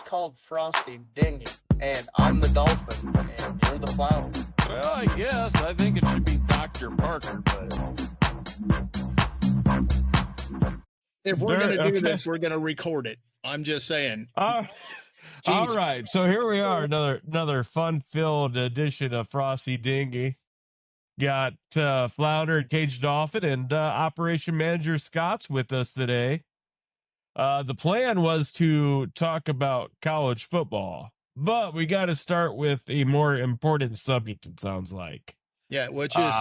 called Frosty Dinghy, and I'm the dolphin, and you're the flounder. Well, I guess. I think it should be Dr. Parker, but If we're going to do this, we're going to record it. I'm just saying. all right. So here we are, another fun-filled edition of Frosty Dinghy. Got Flounder and Cage Dolphin and Operation Manager Scott's with us today. The plan was to talk about college football, but we got to start with a more important subject, it sounds like. Yeah, which is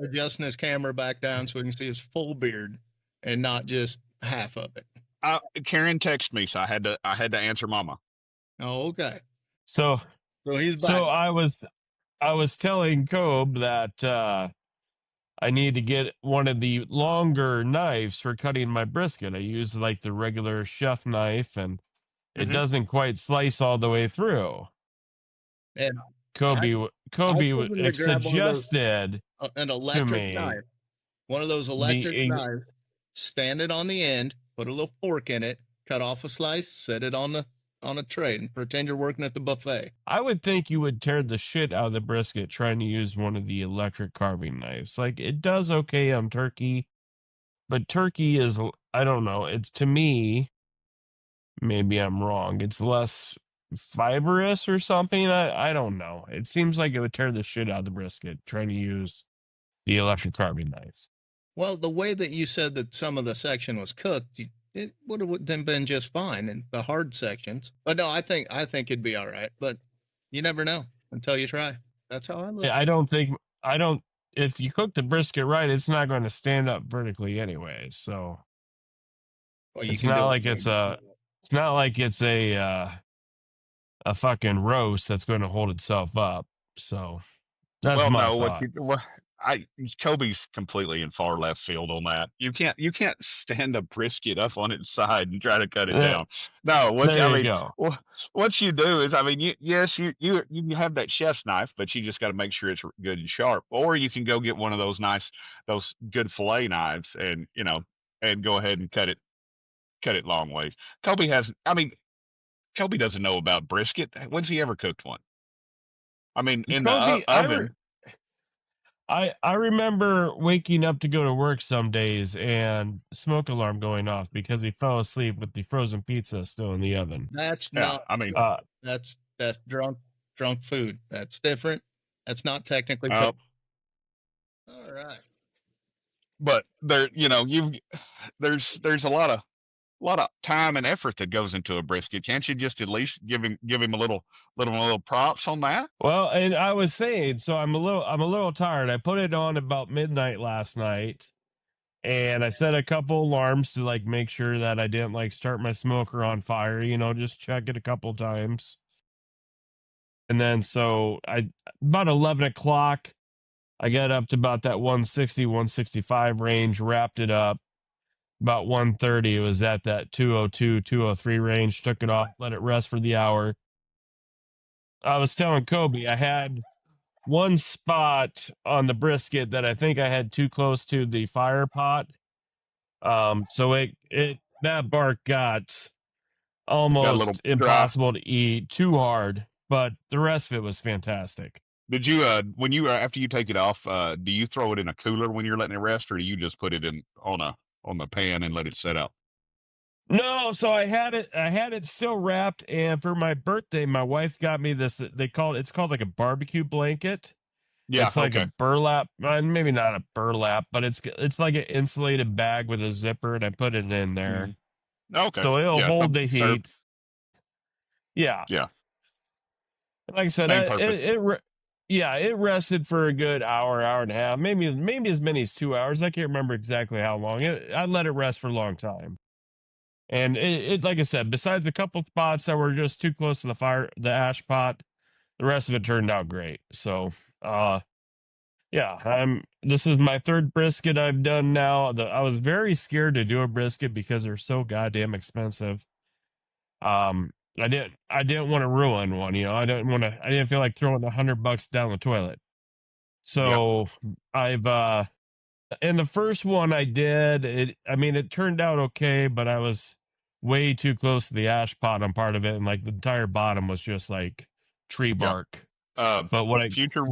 adjusting his camera back down so we can see his full beard and not just half of it. Karen texted me, so I had to answer Mama. Oh, okay. So he's back. So I was telling Cobb that I need to get one of the longer knives for cutting my brisket. I use like the regular chef knife, and it doesn't quite slice all the way through. And Kobe suggested an electric to me knife, one of those electric knives. Stand it on the end, put a little fork in it, cut off a slice, set it on a tray, and pretend you're working at the buffet. I would think you would tear the shit out of the brisket trying to use one of the electric carving knives. Like, it does okay on turkey, but turkey is, I don't know, it's, to me, maybe I'm wrong, it's less fibrous or something. I don't know. It seems like it would tear the shit out of the brisket trying to use the electric carving knife. Well, the way that you said that some of the section was cooked, it would have been just fine in the hard sections. But no, I think it'd be all right. But you never know until you try. That's how I look. I don't. If you cook the brisket right, it's not going to stand up vertically anyway. So it's not like it's a fucking roast that's going to hold itself up. So that's my thought. Kobe's completely in far left field on that. You can't stand a brisket up on its side and try to cut it down. No, what you do is, you have that chef's knife, but you just got to make sure it's good and sharp. Or you can go get one of those those good fillet knives, and go ahead and cut it long ways. Kobe doesn't know about brisket. When's he ever cooked one? I mean, in the oven. I remember waking up to go to work some days and smoke alarm going off because he fell asleep with the frozen pizza still in the oven. That's that's drunk food. That's different. That's not technically cooked. All right. But there's a lot of time and effort that goes into a brisket. Can't you just at least give him a little props on that? Well, and I was saying, so I'm a little tired. I put it on about midnight last night, and I set a couple alarms to like make sure that I didn't like start my smoker on fire. Just check it a couple times. And then so about 11 o'clock, I got up to about that 160, 165 range, wrapped it up. About 1:30, it was at that 202, 203 range, took it off, let it rest for the hour. I was telling Kobe, I had one spot on the brisket that I think I had too close to the fire pot. So that bark got almost impossible to eat, too hard, but the rest of it was fantastic. Did you, after you take it off, do you throw it in a cooler when you're letting it rest, or do you just put it on the pan and let it set out? No, so I had it still wrapped, and for my birthday, my wife got me this. It's called like a barbecue blanket. Yeah, it's like a burlap, maybe not a burlap, but it's like an insulated bag with a zipper, and I put it in there. Okay, so it'll hold the heat. Yeah. Like I said, it rested for a good hour and a half, maybe as many as 2 hours. I can't remember exactly how long. I let it rest for a long time. And it like I said, besides a couple spots that were just too close to the ash pot, the rest of it turned out great. So, this is my third brisket I've done now. I was very scared to do a brisket because they're so goddamn expensive. I didn't want to ruin one, I didn't feel like throwing $100 down the toilet. So I've, in the first one I did, it turned out okay, but I was way too close to the ash pot on part of it, and like the entire bottom was just like tree bark. But future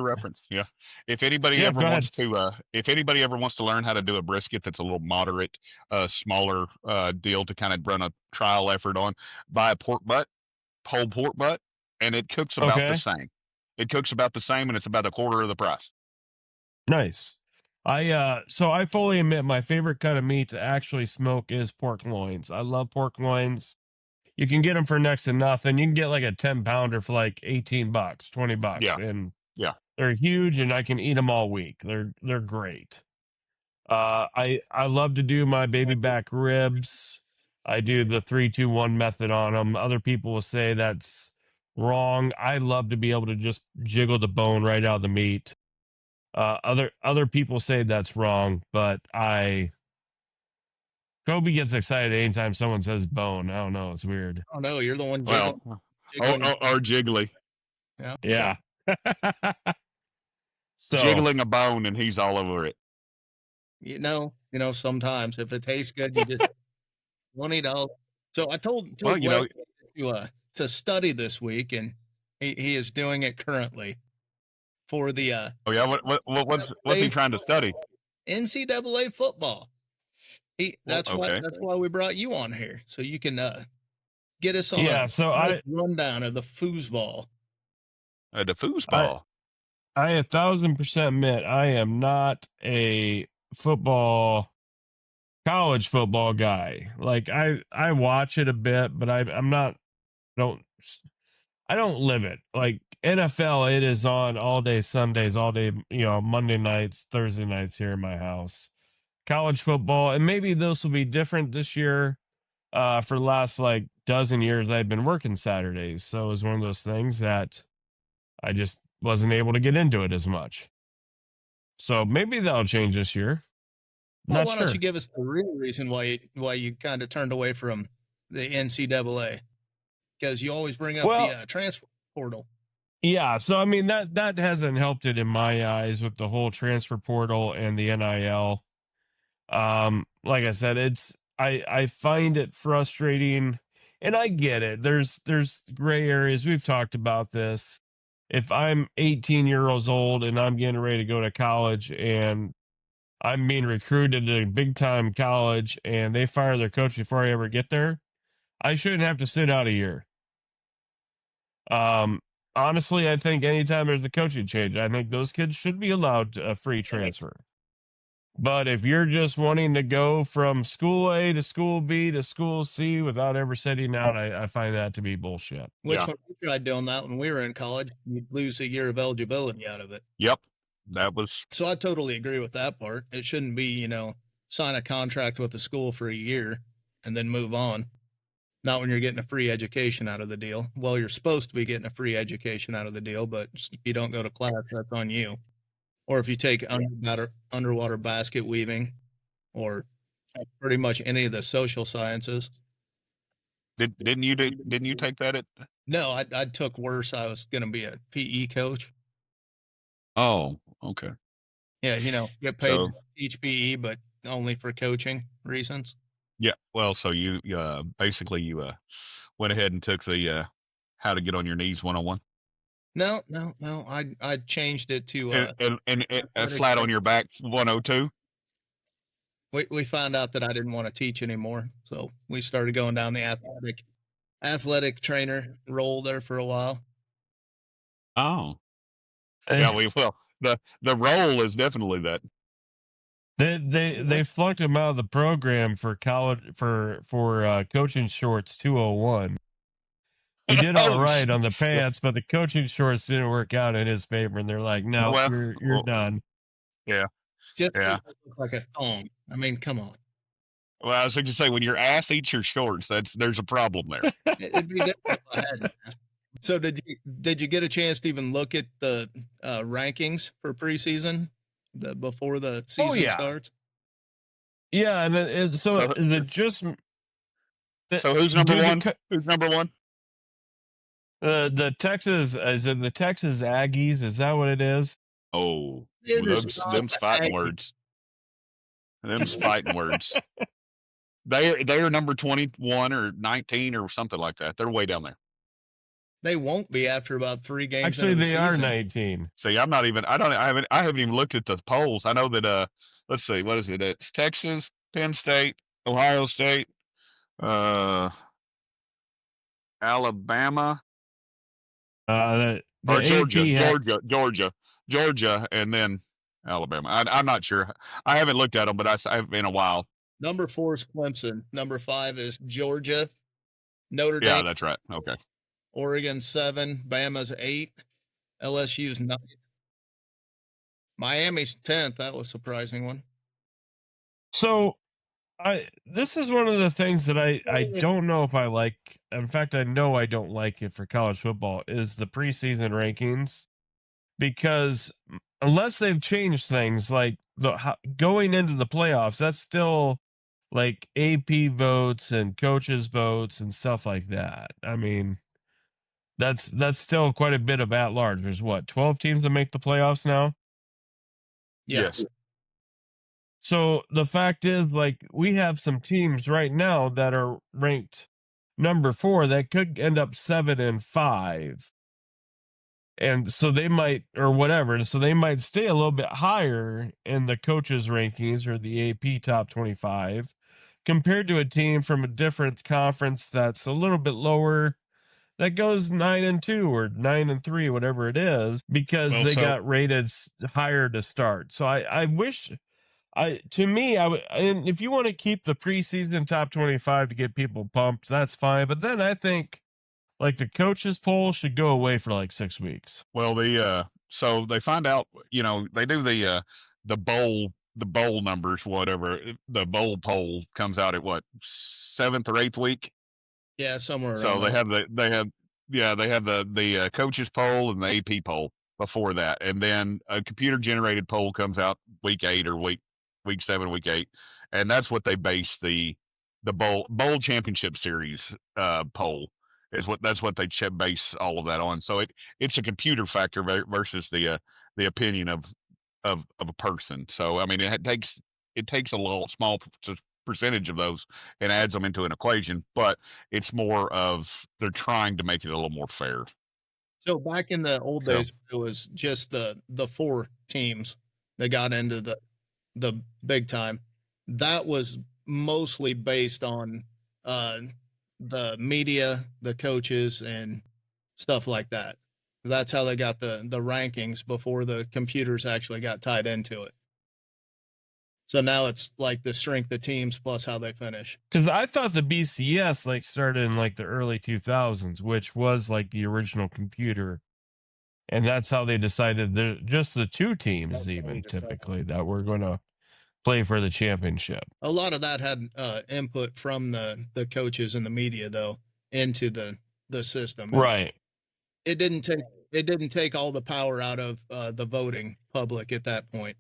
reference, yeah. If anybody Yeah, ever go ahead. wants to, learn how to do a brisket that's a little moderate, smaller deal to kind of run a trial effort on, buy a whole pork butt, and it cooks about the Okay. same. It cooks about the same, and it's about a quarter of the price. Nice. So I fully admit my favorite cut of meat to actually smoke is pork loins. I love pork loins. You can get them for next to nothing. You can get like a 10-pounder for like $18, $20, Yeah. and Yeah. they're huge, and I can eat them all week. They're great. I love to do my baby back ribs. I do the 3-2-1 method on them. Other people will say that's wrong. I love to be able to just jiggle the bone right out of the meat. Other people say that's wrong, but Kobe gets excited anytime someone says bone. I don't know. It's weird. Oh no, you're the one jiggling. Or jiggly. Yeah. Yeah. So jiggling a bone and he's all over it. You know, sometimes if it tastes good, you just won't eat all. So I told Blake to study this week, and he is doing it currently for the what's he trying to study? NCAA football. That's why we brought you on here, so you can get us on a rundown of the foosball. The foosball. I 1,000% admit I am not a college football guy. Like I watch it a bit, but I don't live it. Like NFL, it is on all day Sundays, all day, Monday nights, Thursday nights here in my house. College football, and maybe this will be different this year. For the last like dozen years, I've been working Saturdays, so it was one of those things that I just wasn't able to get into it as much. So maybe that'll change this year. Well, why don't you give us the real reason why you kind of turned away from the NCAA? Because you always bring up the transfer portal. Yeah, so I mean that hasn't helped it in my eyes with the whole transfer portal and the NIL. Like I said, I find it frustrating, and I get it. There's gray areas. We've talked about this. If I'm 18 years old and I'm getting ready to go to college and I'm being recruited to a big time college and they fire their coach before I ever get there, I shouldn't have to sit out a year. Honestly, I think anytime there's a coaching change, I think those kids should be allowed a free transfer. But if you're just wanting to go from school A to school B to school C without ever sitting down, I find that to be bullshit. When we tried doing that when we were in college, you'd lose a year of eligibility out of it. Yep. That was. So I totally agree with that part. It shouldn't be, sign a contract with the school for a year and then move on. Not when you're getting a free education out of the deal. Well, you're supposed to be getting a free education out of the deal, but if you don't go to class, that's on you. Or if you take underwater basket weaving or pretty much any of the social sciences. Didn't you take that at? No, I took worse. I was going to be a PE coach. Oh, okay. Yeah, get paid to teach PE, but only for coaching reasons. Yeah, well, so you basically you went ahead and took the how to get on your knees 101. No. I changed it to and flat on your back 102. We found out that I didn't want to teach anymore, so we started going down the athletic trainer role there for a while. Oh, yeah. The role is definitely that. They flunked him out of the program for college for coaching shorts 201. He did all right on the pants, but the coaching shorts didn't work out in his favor, and they're like, "No, you're done." Yeah, just look like a thong. I mean, come on. Well, I was going to say, when your ass eats your shorts, there's a problem there. It'd be different if I had. So did you get a chance to even look at the rankings for preseason before the season starts? Yeah, and so is it just? So who's number one? Who's number one? The Texas, is it the Texas Aggies? Is that what it is? Oh, them's fighting words. Them's fighting words. They are number 21 or 19 or something like that. They're way down there. They won't be after about 3 games. Actually, into the they season. are 19. See, I'm not even. I haven't even looked at the polls. I know that. Let's see. What is it? It's Texas, Penn State, Ohio State, Alabama, The or AP Georgia, and then Alabama. I'm not sure. I haven't looked at them, but I've been a while. Number 4 is Clemson. Number 5 is Georgia. Notre Dame. Yeah, that's right. Okay. Oregon 7. Bama's 8. LSU's 9. Miami's 10th. That was a surprising one. So, this is one of the things that I don't know if I like. In fact, I know I don't like it for college football is the preseason rankings, because unless they've changed things like going into the playoffs, that's still like AP votes and coaches votes and stuff like that. I mean, that's still quite a bit of at large. There's what, 12 teams that make the playoffs now? Yeah. Yes. So the fact is, like, we have some teams right now that are ranked number 4 that could end up 7 and 5. And so they might, or whatever, and so they might stay a little bit higher in the coaches' rankings or the AP top 25 compared to a team from a different conference that's a little bit lower that goes 9 and 2 or 9 and 3, whatever it is, because they got rated higher to start. So I wish, to me, and if you want to keep the preseason top 25 to get people pumped, that's fine. But then I think, like, the coaches poll should go away for like 6 weeks. Well, so they find out, they do the bowl numbers, whatever. The bowl poll comes out at what, 7th or 8th week? Yeah, somewhere around. So they have the coaches poll and the AP poll before that, and then a computer generated poll comes out week 8 or week 7, week 8, and that's what they base the bowl championship series poll. That's what they base all of that on. So it's a computer factor versus the opinion of a person. So I mean, it takes a little small percentage of those and adds them into an equation, but it's more of they're trying to make it a little more fair. So back in the old days, it was just the 4 teams that got into the big time. That was mostly based on the media, the coaches, and stuff like that. That's how they got the rankings before the computers actually got tied into it. So now it's like the strength of teams plus how they finish. Because I thought the BCS like started in like the early 2000s, which was like the original computer, and that's how they decided just the 2 teams even typically that were going to play for the championship. A lot of that had input from the coaches and the media, though, into the system. Right. It didn't take all the power out of the voting public at that point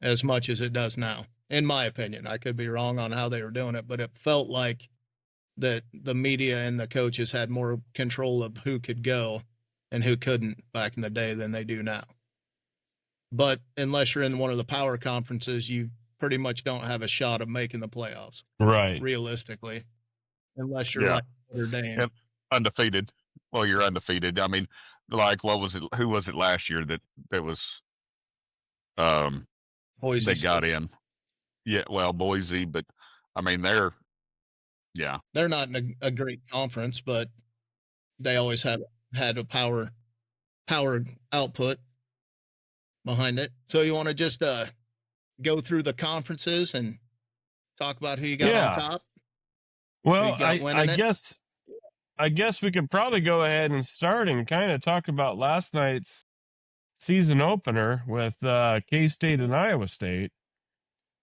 as much as it does now, in my opinion. I could be wrong on how they were doing it, but it felt like that the media and the coaches had more control of who could go and who couldn't back in the day than they do now. But unless you're in one of the power conferences, you pretty much don't have a shot of making the playoffs. Right. Realistically. Unless you're like Notre Dame. And undefeated. Well, you're undefeated. I mean, like, what was it? Who was it last year that was Boise they got in? Yeah, well, Boise, but I mean they're not in a great conference, but they always had a power output behind it. So you want to just go through the conferences and talk about who you got on top? Well, I guess we could probably go ahead and start and kind of talk about last night's season opener with K-State and Iowa State.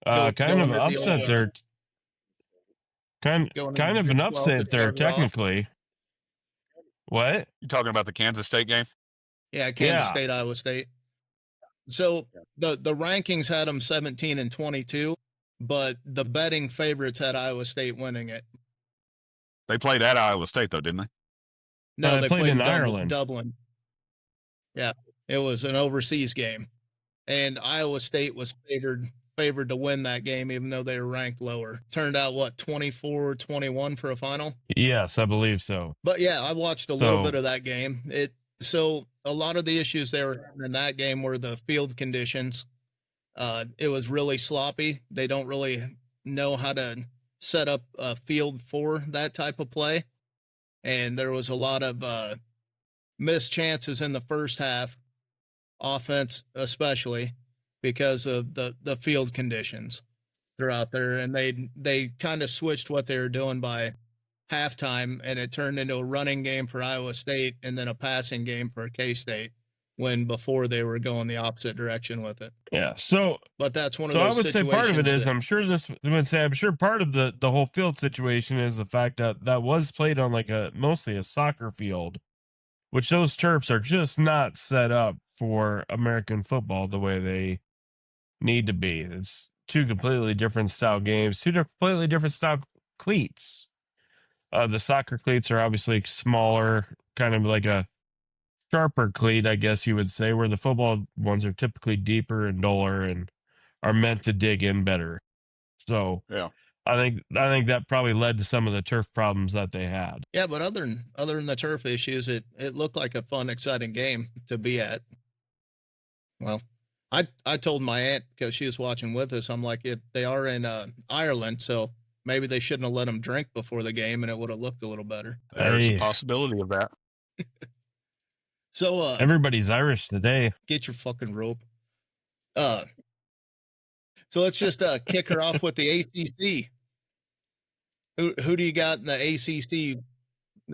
Kind of an upset there. Kind of an upset there, technically. What? You talking about the Kansas State game? Yeah, Kansas State, Iowa State. So the rankings had them 17 and 22, but the betting favorites had Iowa State winning it. They played at Iowa State, though, didn't they? No, they played in Ireland. Dublin. Yeah, it was an overseas game, and Iowa State was favored favored to win that game, even though they were ranked lower. Turned out, 24-21 for a final? Yes, I believe so. But yeah, I watched a little bit of that game. So a lot of the issues they were having in that game were the field conditions. It was really sloppy. They don't really know how to set up a field for that type of play. And there was a lot of missed chances in the first half, offense especially, because of the field conditions they're out there. And they kind of switched what they were doing by halftime, and it turned into a running game for Iowa State and then a passing game for K-State, when before they were going the opposite direction with it. Yeah. So, but that's one of so those I would say part of it is, that, I'm sure part of the whole field situation is the fact that was played on like mostly a soccer field, which those turfs are just not set up for American football the way they need to be. It's two completely different style games, two completely different style cleats. The soccer cleats are obviously smaller, kind of like a sharper cleat, I guess you would say, where the football ones are typically deeper and duller and are meant to dig in better. So yeah, I think that probably led to some of the turf problems that they had. Yeah, but other than the turf issues, it looked like a fun, exciting game to be at. Well, I told my aunt, because she was watching with us, I'm like, they are in Ireland, so maybe they shouldn't have let them drink before the game, and it would have looked a little better. There's a possibility of that. So everybody's Irish today. Get your fucking rope. So let's just kick her off with the ACC. Who do you got in the ACC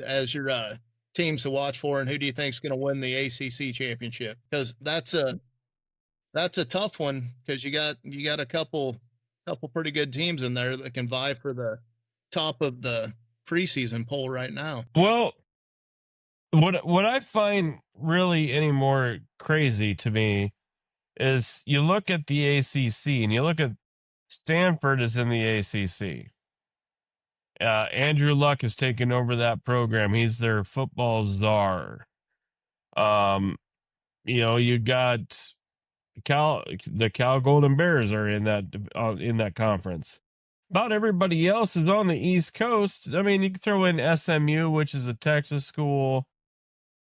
as your teams to watch for, and who do you think is going to win the ACC championship? Because that's a tough one, because you got a couple pretty good teams in there that can vie for the top of the preseason poll right now. Well, what I find really any more crazy to me is you look at the ACC and you look at Stanford is in the ACC. Andrew Luck has taken over that program. He's their football czar. You got the Cal Golden Bears are in that conference. About everybody else is on the East Coast. I mean, you can throw in SMU, which is a Texas school.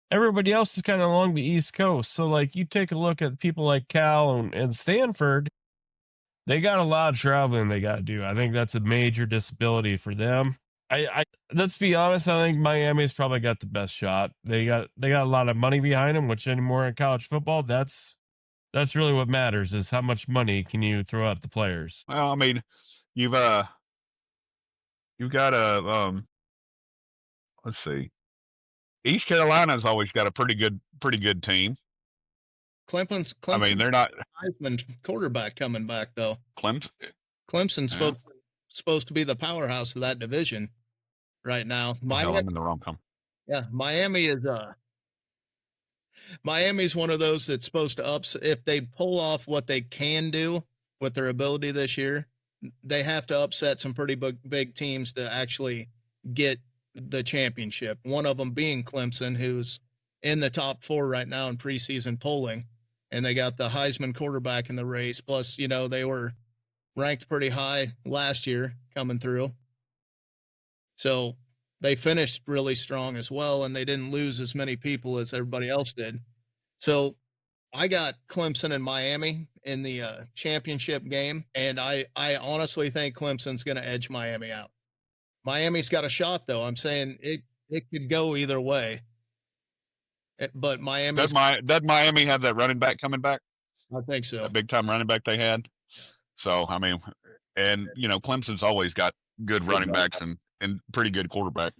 Everybody else is kind of along the East Coast. So, like, you take a look at people like Cal and Stanford, they got a lot of traveling they got to do. I think that's a major disability for them. I let's be honest, I think Miami's probably got the best shot. They got a lot of money behind them, which anymore in college football, that's really what matters, is how much money can you throw at the players. Well, I mean, you've got a let's see. East Carolina's always got a pretty good team. Clemson. I mean, they're not Heisman quarterback coming back though. Clemson's supposed to be the powerhouse of that division right now. I'm in the wrong company. Yeah, Miami's one of those that's supposed to if they pull off what they can do with their ability this year, they have to upset some pretty big teams to actually get the championship. One of them being Clemson, who's in the top 4 right now in preseason polling, and they got the Heisman quarterback in the race. Plus, they were ranked pretty high last year coming through. So they finished really strong as well, and they didn't lose as many people as everybody else did. So I got Clemson and Miami in the championship game, and I honestly think Clemson's going to edge Miami out. Miami's got a shot, though. I'm saying it could go either way. But Miami does Miami have that running back coming back? I think so. That big time running back they had. Yeah. So I mean, and Clemson's always got good running backs and pretty good quarterback.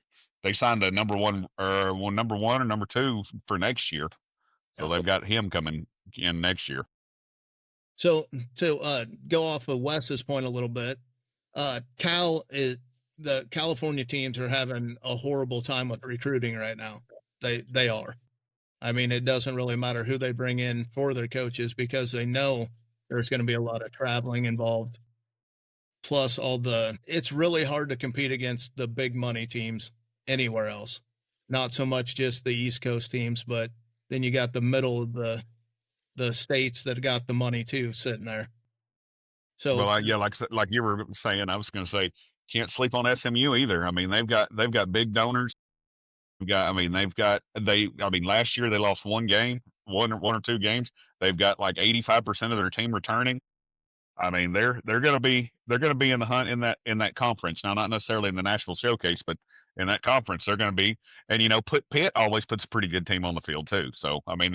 They signed a number one or number 2 for next year, so they've got him coming in next year. So to go off of Wes's point a little bit, the California teams are having a horrible time with recruiting right now. They are. I mean, it doesn't really matter who they bring in for their coaches, because they know there's going to be a lot of traveling involved. Plus it's really hard to compete against the big money teams anywhere else. Not so much just the East Coast teams, but then you got the middle of the states that got the money too sitting there. So well, yeah, like you were saying, I was going to say, can't sleep on SMU either. I mean, they've got big donors. I mean, last year they lost one game, one or two games. They've got like 85% of their team returning. I mean, they're gonna be in the hunt in that conference now, not necessarily in the national showcase, but in that conference they're gonna be. And Pitt always puts a pretty good team on the field too. So I mean,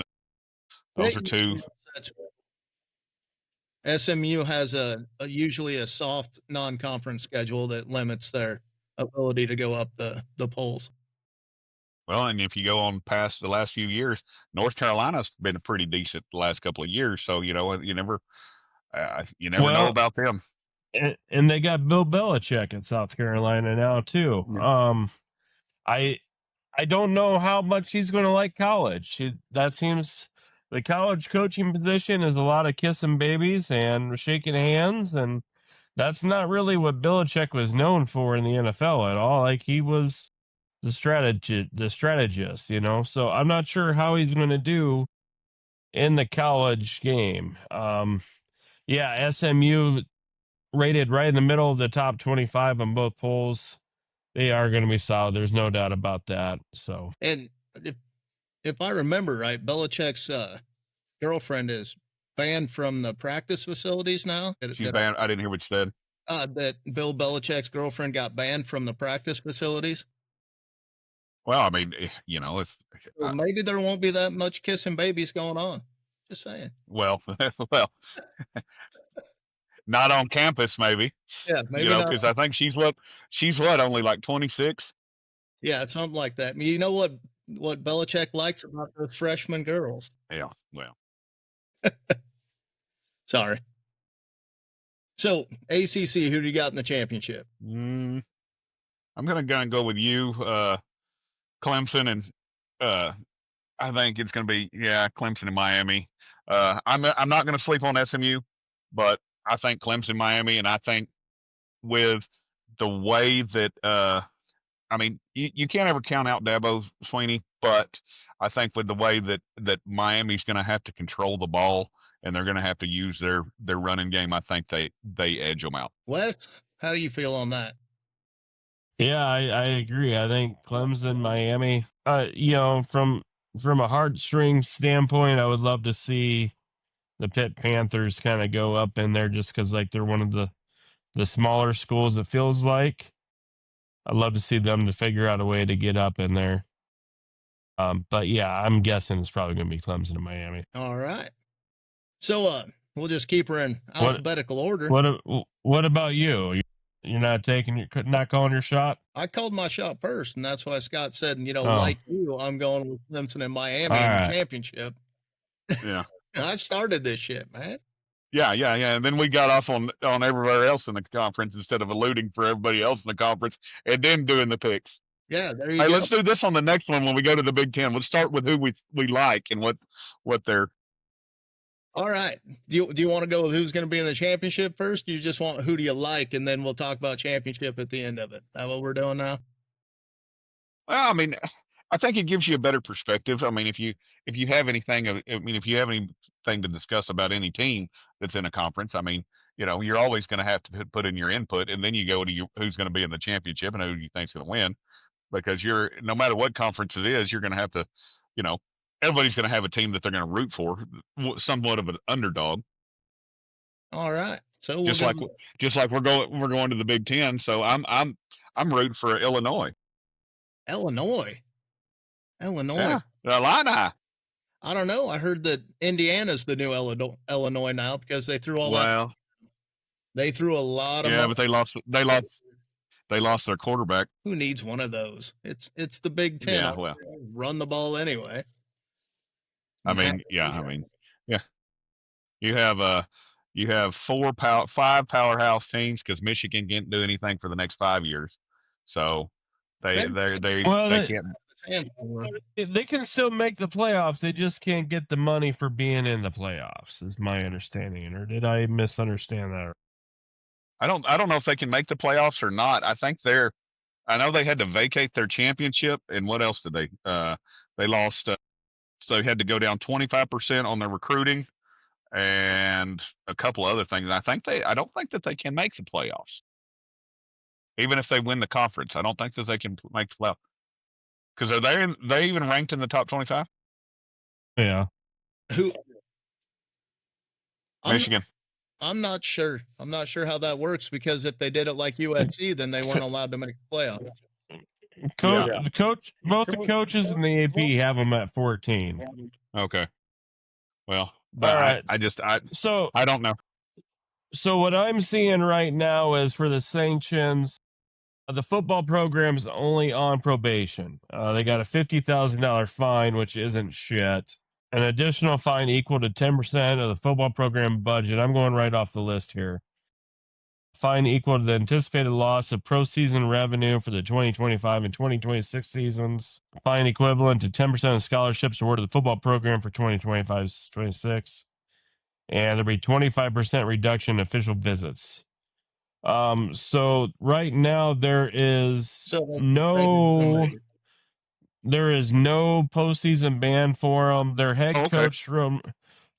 those Pitt are two. usually SMU has usually a soft non-conference schedule that limits their ability to go up the polls. Well, and if you go on past the last few years, North Carolina's been pretty decent the last couple of years. So you never know about them. And they got Bill Belichick in South Carolina now too. Yeah. I don't know how much he's going to like college. That seems the college coaching position is a lot of kissing babies and shaking hands, and that's not really what Belichick was known for in the NFL at all. Like he was the strategist, So I'm not sure how he's going to do in the college game. Yeah, SMU rated right in the middle of the top 25 on both polls. They are going to be solid. There's no doubt about that. So, and if I remember right, Belichick's girlfriend is banned from the practice facilities now. She's banned. I didn't hear what you said. That Bill Belichick's girlfriend got banned from the practice facilities. Well, I mean, if maybe there won't be that much kissing babies going on. Just saying. Well, not on campus, maybe. Yeah, maybe not. Because I think she's only like 26. Yeah, something like that. You know what Belichick likes about those freshman girls? Yeah, well. Sorry. So ACC, who do you got in the championship? I'm gonna go with you, Clemson, and I think it's gonna be Clemson and Miami. I'm not gonna sleep on SMU, but I think Clemson, Miami, and I think with the way that I mean, you can't ever count out Dabo Swinney, but I think with the way that Miami's going to have to control the ball and they're going to have to use their running game, I think they edge them out. Wes, how do you feel on that? Yeah, I agree. I think Clemson, Miami. From a heartstring standpoint, I would love to see the Pitt Panthers kind of go up in there just because like they're one of the smaller schools. It feels like I'd love to see them to figure out a way to get up in there. But yeah, I'm guessing it's probably going to be Clemson and Miami. All right. So we'll just keep her in alphabetical order. What about you? You're not calling your shot? I called my shot first, and that's why Scott said, like you, I'm going with Clemson and Miami in the championship. Yeah. I started this shit, man. Yeah. And then we got off on everywhere else in the conference instead of alluding for everybody else in the conference and then doing the picks. Yeah, there you go. Let's do this on the next one when we go to the Big Ten. Let's start with who we like and what they're. All right. Do you want to go with who's going to be in the championship first? Do you just want who do you like, and then we'll talk about championship at the end of it? Is that what we're doing now? Well, I mean, I think it gives you a better perspective. I mean, if you have anything to discuss about any team that's in a conference, I mean, you're always going to have to put in your input, and then you go to who's going to be in the championship and who you think's going to win, because no matter what conference it is, you're going to have to, everybody's going to have a team that they're going to root for, somewhat of an underdog. All right. So just like we're going to the Big Ten. So I'm rooting for Illinois. Illinois. Yeah, Illini. I don't know. I heard that Indiana's the new Illinois now because they threw They threw a lot of. Yeah, but they lost. They lost their quarterback. Who needs one of those? It's the Big Ten. Yeah, well, run the ball anyway. I mean, yeah. You have 5 powerhouse teams because Michigan can't do anything for the next 5 years, so they can't. They can still make the playoffs. They just can't get the money for being in the playoffs. Is my understanding, or did I misunderstand that? I don't know if they can make the playoffs or not. I know they had to vacate their championship, and what else did they lost. So they had to go down 25% on their recruiting, and a couple other things. I don't think that they can make the playoffs, even if they win the conference. I don't think that they can make the playoffs because they even ranked in the top 25? Yeah. Who? Michigan. I'm not sure. I'm not sure how that works because if they did it like USC, then they weren't allowed to make the playoffs. Coach, both the coaches and the AP have them at 14. Okay. Well, but all right. I don't know. So what I'm seeing right now is for the sanctions, the football program's only on probation. They got a $50,000 fine, which isn't shit. An additional fine equal to 10% of the football program budget. I'm going right off the list here. Fine equal to the anticipated loss of preseason revenue for the 2025 and 2026 seasons. Fine equivalent to 10% of scholarships awarded to the football program for 2025-26. And there'll be 25% reduction in official visits. So right now there is no postseason ban for them. Their head coach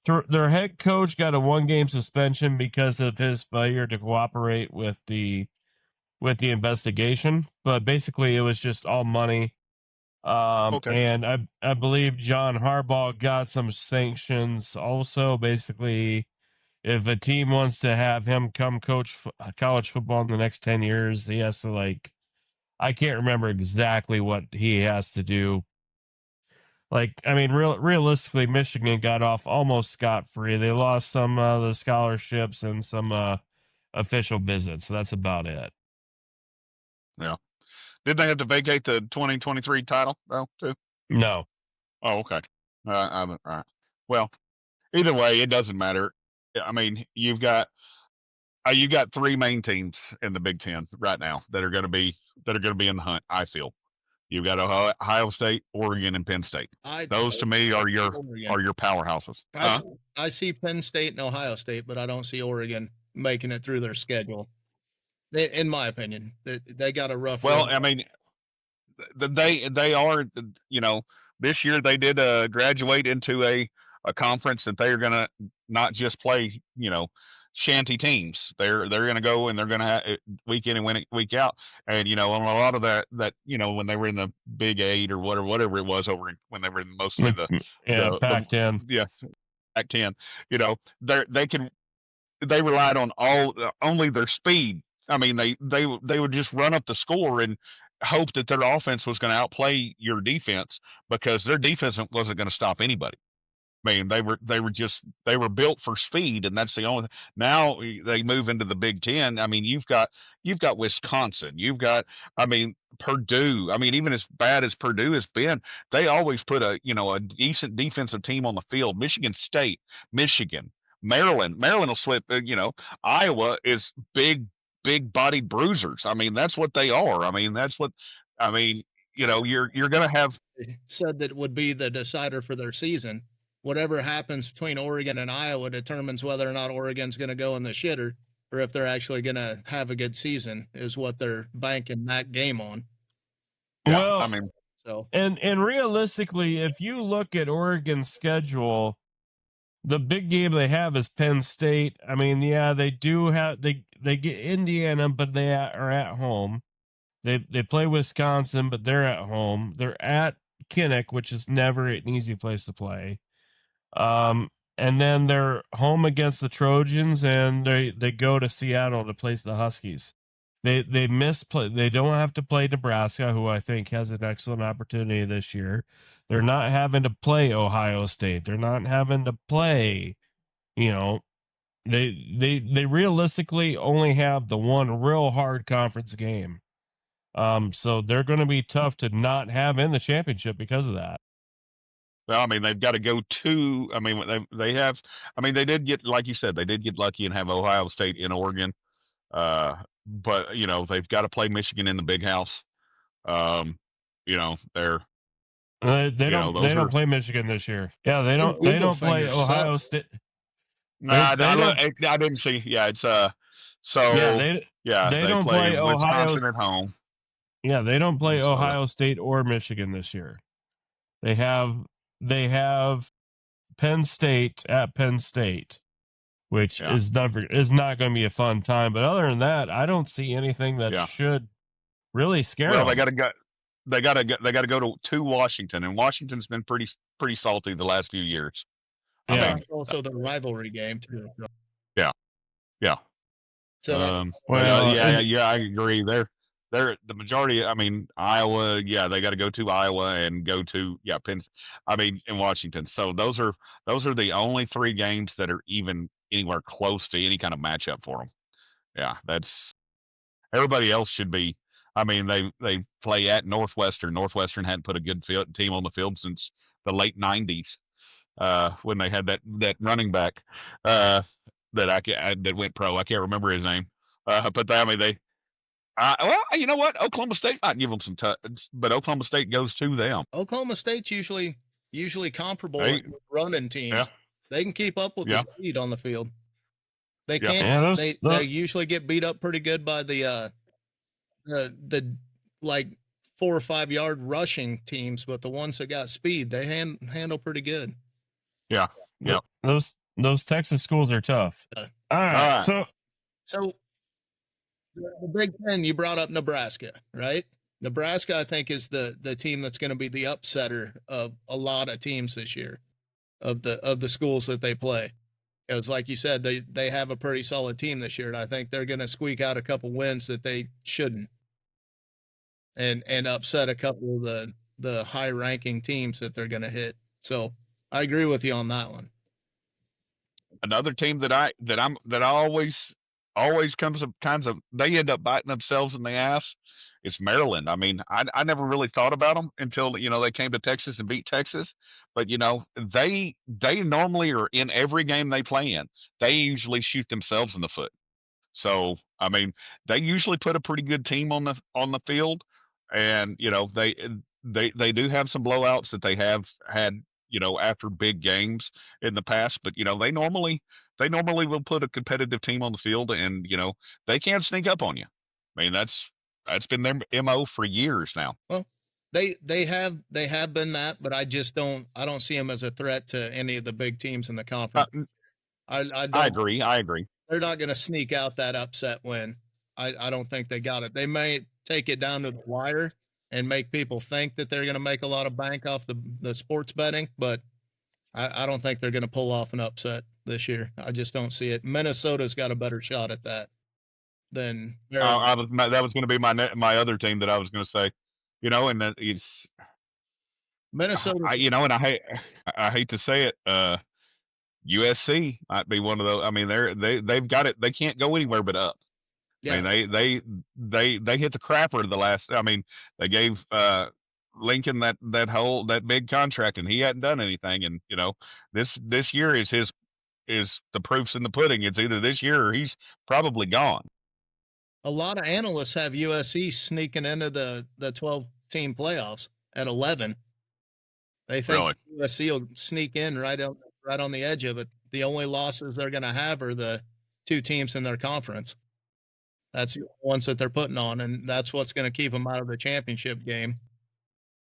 their head coach got a 1-game suspension because of his failure to cooperate with the investigation. But basically, it was just all money. And I believe John Harbaugh got some sanctions also. Basically, if a team wants to have him come coach college football in the next 10 years, he has to I can't remember exactly what he has to do. Realistically, Michigan got off almost scot-free. They lost some of the scholarships and some official visits. So that's about it. Yeah. Did they have to vacate the 2023 title though too? No. Oh, okay. All right. Well, either way, it doesn't matter. I mean, you've got 3 main teams in the Big Ten right now that are going to be in the hunt. I feel you've got Ohio State, Oregon, and Penn State. Those to me are your powerhouses. I see Penn State and Ohio State, but I don't see Oregon making it through their schedule. In my opinion, they got a rough. Well, I mean, they are, this year they did graduate into a conference that they're going to not just play, shanty teams. They're going to go and they're going to have week in and week out. And, on a lot of that, when they were in the Big 8 or whatever it was when they were in mostly the Pac-10. Yes. Pac-10, they relied on only their speed. I mean, they would just run up the score and hope that their offense was going to outplay your defense because their defense wasn't going to stop anybody. I mean, they were built for speed, and that's the only. Now they move into the Big Ten. I mean, you've got Wisconsin. You've got, Purdue. I mean, even as bad as Purdue has been, they always put a decent defensive team on the field. Michigan State, Michigan, Maryland will slip. Iowa is big bodied bruisers. I mean, that's what they are. I mean, you're going to have said that would be the decider for their season. Whatever happens between Oregon and Iowa determines whether or not Oregon's going to go in the shitter or if they're actually going to have a good season is what they're banking that game on. Yeah, well, and realistically, if you look at Oregon's schedule, the big game they have is Penn State. I mean, yeah, they do have they get Indiana, but they are at home. They play Wisconsin, but they're at home. They're at Kinnick, which is never an easy place to play. And then they're home against the Trojans, and they go to Seattle to place the Huskies. They don't have to play Nebraska, who I think has an excellent opportunity this year. They're not having to play Ohio State. They're not having to play, they realistically only have the one real hard conference game. So they're going to be tough to not have in the championship because of that. Well, I mean, they've got to go to. I mean, they have. I mean, they did get, like you said, they did get lucky and have Ohio State in Oregon. But they've got to play Michigan in the Big House. They're. They don't play Michigan this year. Yeah, they don't play Ohio State. Nah, I didn't see. Yeah, it's So they don't play Wisconsin at home. Yeah, they don't play Ohio State or Michigan this year. They have Penn State at Penn State, which is not going to be a fun time. But other than that, I don't see anything that should really scare them. Well, they got to go to Washington, and Washington's been pretty salty the last few years. Yeah, I mean, also the rivalry game too. Yeah. So I agree. They're the majority. I mean, Iowa. Yeah, they got to go to Iowa and go to Penn. I mean, in Washington. So those are the only 3 games that are even anywhere close to any kind of matchup for them. Yeah, that's everybody else should be. I mean, they play at Northwestern. Northwestern hadn't put a good team on the field since the late '90s when they had that running back that that went pro. I can't remember his name, but well, you know what? Oklahoma State might give them some touch, but Oklahoma State goes to them. Oklahoma State's usually comparable with running teams. Yeah. They can keep up with the speed on the field. They can't. They usually get beat up pretty good by the like 4 or 5 yard rushing teams, but the ones that got speed, they handle pretty good. Yeah. Those Texas schools are tough. All right. So the Big Ten, you brought up Nebraska, right? Nebraska, I think, is the team that's going to be the upsetter of a lot of teams this year, of the schools that they play. Because, like you said, they have a pretty solid team this year, and I think they're going to squeak out a couple wins that they shouldn't, and upset a couple of the high ranking teams that they're going to hit. So I agree with you on that one. Another team that I always comes up kinds of, they end up biting themselves in the ass. It's Maryland. I mean, I never really thought about them until they came to Texas and beat Texas. But they normally are in every game they play in. They usually shoot themselves in the foot. So I mean, they usually put a pretty good team on the field, and they do have some blowouts that they have had after big games in the past. But they normally will put a competitive team on the field, and they can't sneak up on you. I mean, that's been their MO for years now. Well, they have been that, but I don't see them as a threat to any of the big teams in the conference. I agree. They're not going to sneak out that upset win. I don't think they got it. They may take it down to the wire and make people think that they're going to make a lot of bank off the sports betting, but I don't think they're going to pull off an upset this year. I just don't see it. Minnesota's got a better shot at that than that was going to be my other team that I was going to say, and that it's Minnesota. And I hate to say it, USC might be one of those. I mean, they've got it. They can't go anywhere but up. Yeah. I mean, they hit the crapper the last. I mean, they gave Lincoln that big contract, and he hadn't done anything. And this year is the proof's in the pudding. It's either this year or he's probably gone. A lot of analysts have USC sneaking into the 12-team playoffs at 11. They think USC will sneak in right on the edge of it. The only losses they're going to have are the 2 teams in their conference. That's the ones that they're putting on, and that's what's going to keep them out of the championship game,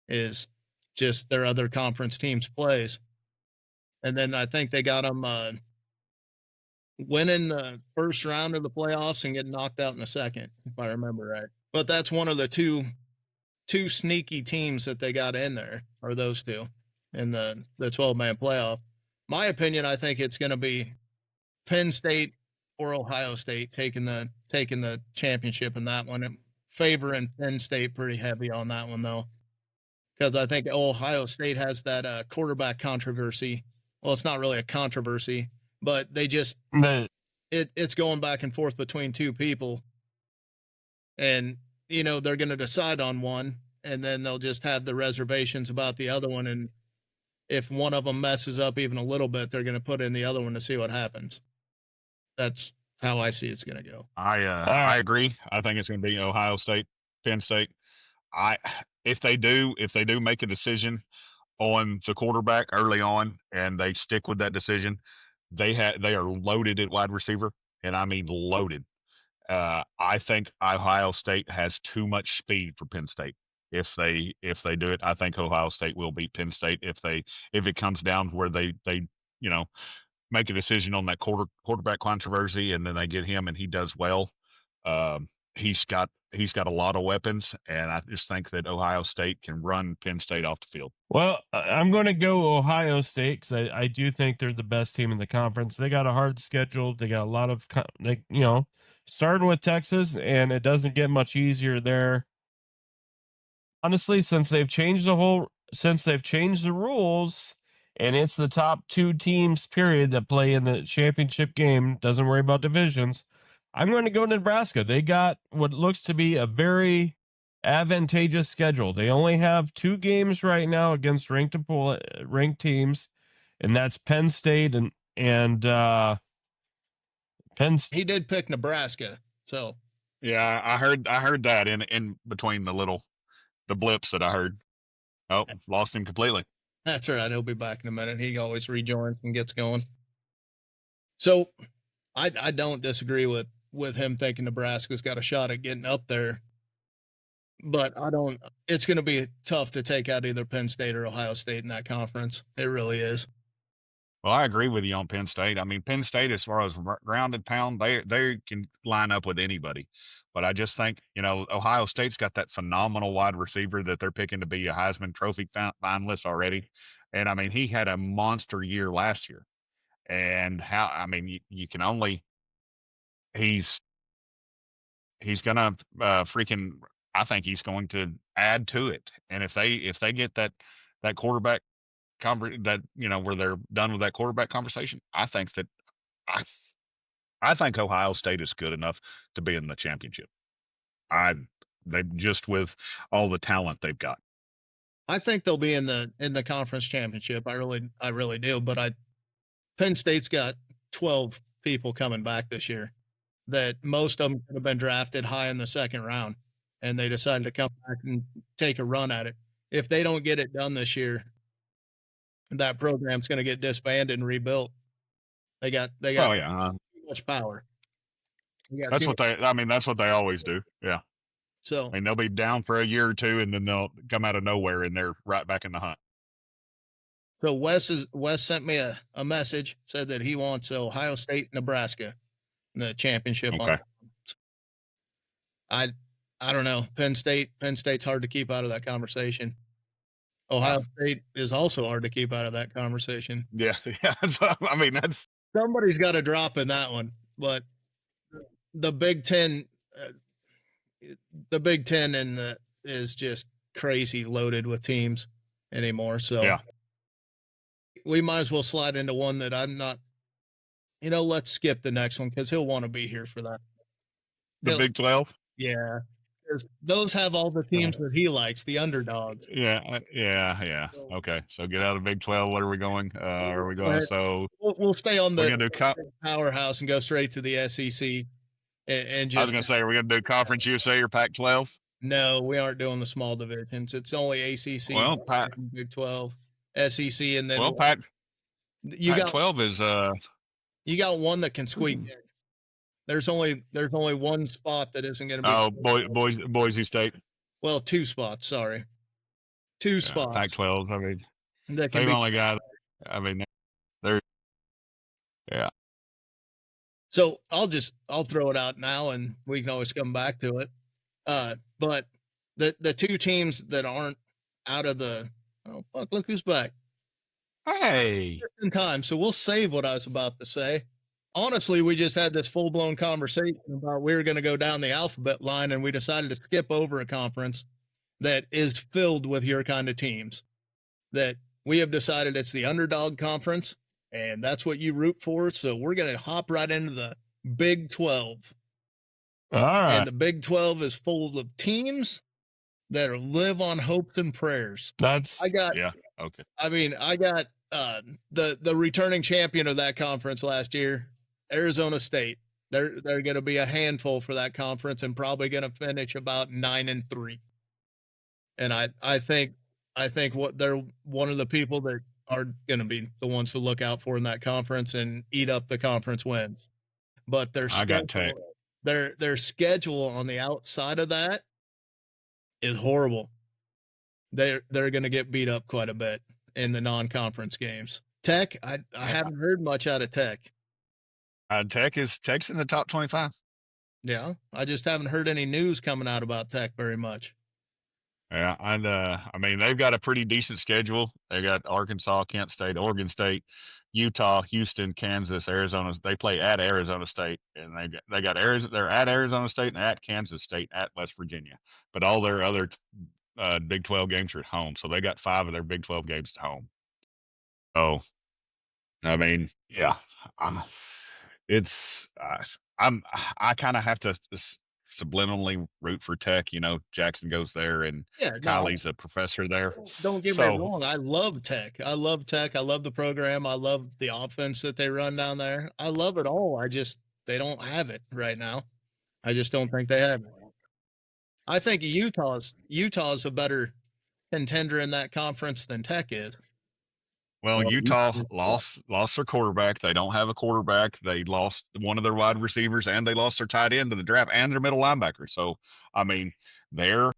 is just their other conference teams' plays. And then I think they got them winning the first round of the playoffs and getting knocked out in the second, if I remember right. But that's one of the two sneaky teams that they got in there, are those 2 in the 12-man playoff. My opinion, I think it's going to be Penn State or Ohio State taking the championship in that one. I'm favoring Penn State pretty heavy on that one, though, because I think Ohio State has that quarterback controversy. Well, it's not really a controversy, but they just it's going back and forth between 2 people, and they're going to decide on one, and then they'll just have the reservations about the other one, and if one of them messes up even a little bit, they're going to put in the other one to see what happens. That's how I see it's going to go. I agree. I think it's going to be Ohio State, Penn State. If they do make a decision on the quarterback early on, and they stick with that decision, they are loaded at wide receiver, and I mean loaded. I think Ohio State has too much speed for Penn State. if they do it. I think Ohio State will beat Penn State if it comes down where they make a decision on that quarterback controversy, and then they get him and he does well. He's got a lot of weapons, and I just think that Ohio State can run Penn State off the field. Well, I'm going to go Ohio State because I do think they're the best team in the conference. They got a hard schedule. They got a lot of, starting with Texas, and it doesn't get much easier there. Honestly, since they've changed the rules, and it's the top 2 teams, period, that play in the championship game, doesn't worry about divisions, I'm going to go Nebraska. They got what looks to be a very advantageous schedule. They only have 2 games right now against ranked teams, and that's Penn State and Penn State. He did pick Nebraska, so yeah, I heard that in between the blips that I heard. Oh, lost him completely. That's right. He'll be back in a minute. He always rejoins and gets going. So I don't disagree with him thinking Nebraska's got a shot at getting up there, but it's going to be tough to take out either Penn State or Ohio State in that conference. It really is. Well, I agree with you on Penn State. I mean, Penn State, as far as grounded pound, they can line up with anybody. But I just think, Ohio State's got that phenomenal wide receiver that they're picking to be a Heisman Trophy finalist already. And, I mean, he had a monster year last year. And you can only – he's going to I think he's going to add to it. And if they get that quarterback – that where they're done with that quarterback conversation, I think Ohio State is good enough to be in the championship. They just with all the talent they've got. I think they'll be in the conference championship. I really do. But Penn State's got 12 people coming back this year that most of them could have been drafted high in the second round, and they decided to come back and take a run at it. If they don't get it done this year, that program's going to get disbanded and rebuilt. They got too much power. That's what they always do. Yeah. So they'll be down for a year or two, and then they'll come out of nowhere, and they're right back in the hunt. So Wes sent me a message, said that he wants Ohio State, Nebraska in the championship. Okay. I don't know. Penn State's hard to keep out of that conversation. Ohio State is also hard to keep out of that conversation. Yeah. That's somebody's got to drop in that one. But the Big Ten, is just crazy loaded with teams anymore. So yeah, we might as well slide into one that I'm not. Let's skip the next one because he'll want to be here for that. The Big 12. Yeah. Those have all the teams that he likes, the underdogs. Yeah. Okay, so get out of the Big 12. What are we going? Are we going? So we'll stay on the do powerhouse and go straight to the SEC. And just, I was going to say, are we going to do Conference USA or Pac-12? No, we aren't doing the small divisions. It's only ACC, Big 12, SEC, and then Pac-12 is you got one that can squeak in. There's only one spot that isn't going to be. Boise State. Well, 2 spots. Sorry, 2 spots. Pac-12. I mean, they've only got. I mean, they're. Yeah. So I'll throw it out now, and we can always come back to it. But the 2 teams that aren't out of the look who's back. Hey. Just in time, so we'll save what I was about to say. Honestly, we just had this full-blown conversation about we were going to go down the alphabet line, and we decided to skip over a conference that is filled with your kind of teams. That we have decided it's the underdog conference, and that's what you root for. So we're going to hop right into the Big 12. All right. And the Big 12 is full of teams that live on hopes and prayers. Okay. I got the returning champion of that conference last year, Arizona State. They're going to be a handful for that conference and probably going to finish about 9-3. And I think what they're one of the people that are going to be the ones to look out for in that conference and eat up the conference wins. But their schedule on the outside of that is horrible. they're going to get beat up quite a bit in the non-conference games. Tech, I haven't heard much out of Tech. Tech's in the top 25. Yeah, I just haven't heard any news coming out about Tech very much. Yeah, and I mean they've got a pretty decent schedule. They got Arkansas, Kent State, Oregon State, Utah, Houston, Kansas, Arizona. They play at Arizona State, and they got Arizona. They're at Arizona State and at Kansas State, at West Virginia. But all their other Big 12 games are at home, so they got 5 of their Big 12 games at home. So, I mean, yeah, it's I kind of have to subliminally root for Tech. You know, Jackson goes there, and Kylie's a professor there. Don't get me wrong. I love Tech. I love the program. I love the offense that they run down there. I love it all. They don't have it right now. I just don't think they have it. I think Utah's a better contender in that conference than Tech is. Well, Utah lost their quarterback. They don't have a quarterback. They lost one of their wide receivers, and they lost their tight end to the draft and their middle linebacker. So, I mean, they're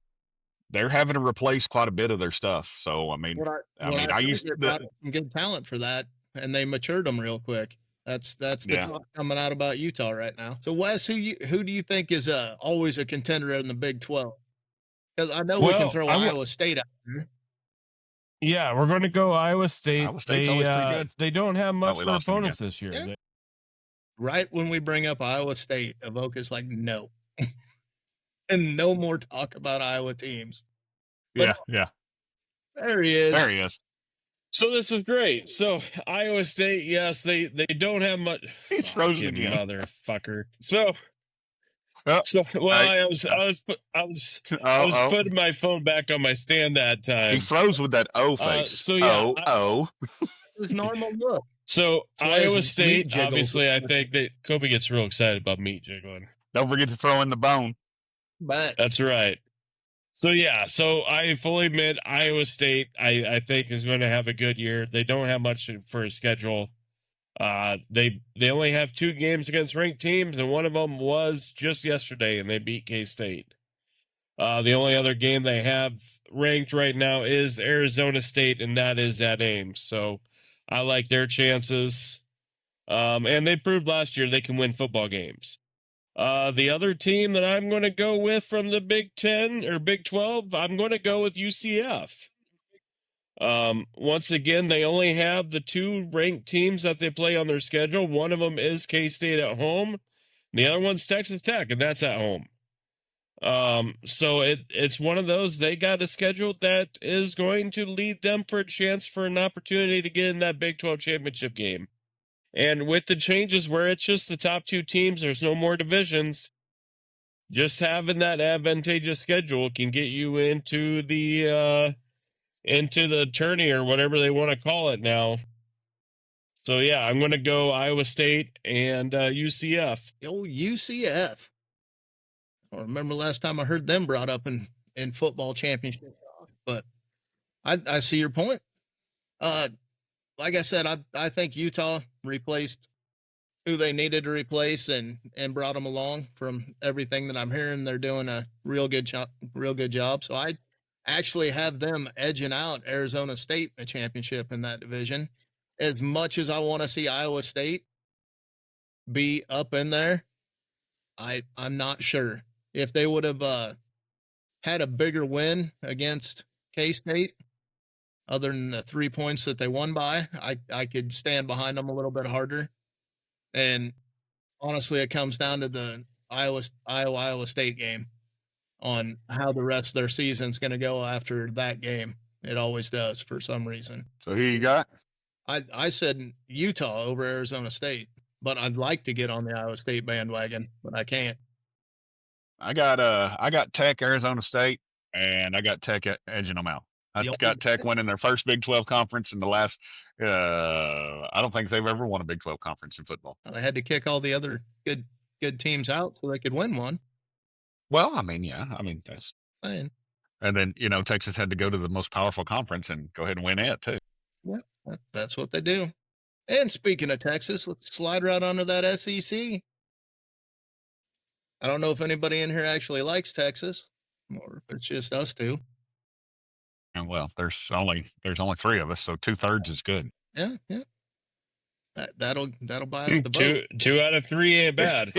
having to replace quite a bit of their stuff. So, I mean, I used to get some good talent for that, and they matured them real quick. That's the talk coming out about Utah right now. So, Wes, who do you think is always a contender in the Big 12? Because I know we can throw Iowa State out there. Yeah, we're going to go Iowa State. Iowa State's always pretty good. They don't have much for opponents this year. Yeah. Right when we bring up Iowa State, Avoca's like, no. And no more talk about Iowa teams. But yeah. There he is. There he is. So this is great. So Iowa State, yes, they don't have much. He's frozen again, motherfucker. So I was putting my phone back on my stand that time. He froze with that O face. So yeah, His normal look. So Iowa State, obviously, I think that Kobe gets real excited about meat jiggling. Don't forget to throw in the bone. But that's right. So yeah, so I fully admit Iowa State, I think is going to have a good year. They don't have much for a schedule. They only have 2 games against ranked teams, and one of them was just yesterday, and they beat K-State. The only other game they have ranked right now is Arizona State, and that is at Ames. So I like their chances. And they proved last year they can win football games. The other team that I'm going to go with from the Big 10 or Big 12, I'm going to go with UCF. Once again, they only have the 2 ranked teams that they play on their schedule. One of them is K-State at home. The other one's Texas Tech, and that's at home. So it's one of those, they got a schedule that is going to lead them for a chance for an opportunity to get in that Big 12 championship game. And with the changes where it's just the top 2 teams, there's no more divisions, just having that advantageous schedule can get you into the tourney or whatever they want to call it now. So yeah, I'm going to go Iowa State and UCF. Oh, UCF. I don't remember last time I heard them brought up in football championship talk, but I see your point. Like I said, I think Utah replaced who they needed to replace and brought them along. From everything that I'm hearing, they're doing a real good job. So I actually have them edging out Arizona State in the championship in that division. As much as I want to see Iowa State be up in there, I'm not sure. If they would have had a bigger win against K-State, other than the 3 points that they won by, I could stand behind them a little bit harder. And honestly, it comes down to the Iowa State game on how the rest of their season's going to go after that game. It always does for some reason. So who you got? I said Utah over Arizona State, but I'd like to get on the Iowa State bandwagon, but I can't. I got Tech, Arizona State, and I got Tech edging them out. I got Tech winning their first Big 12 conference in the last. I don't think they've ever won a Big 12 conference in football. They had to kick all the other good teams out so they could win one. Well, I mean, yeah, that's saying. And then Texas had to go to the most powerful conference and go ahead and win it too. Yeah, that's what they do. And speaking of Texas, let's slide right onto that SEC. I don't know if anybody in here actually likes Texas, or if it's just us two. Well, there's only 3 of us, so 2/3 is good. Yeah. That'll buy us the vote. Two out of 3 ain't bad.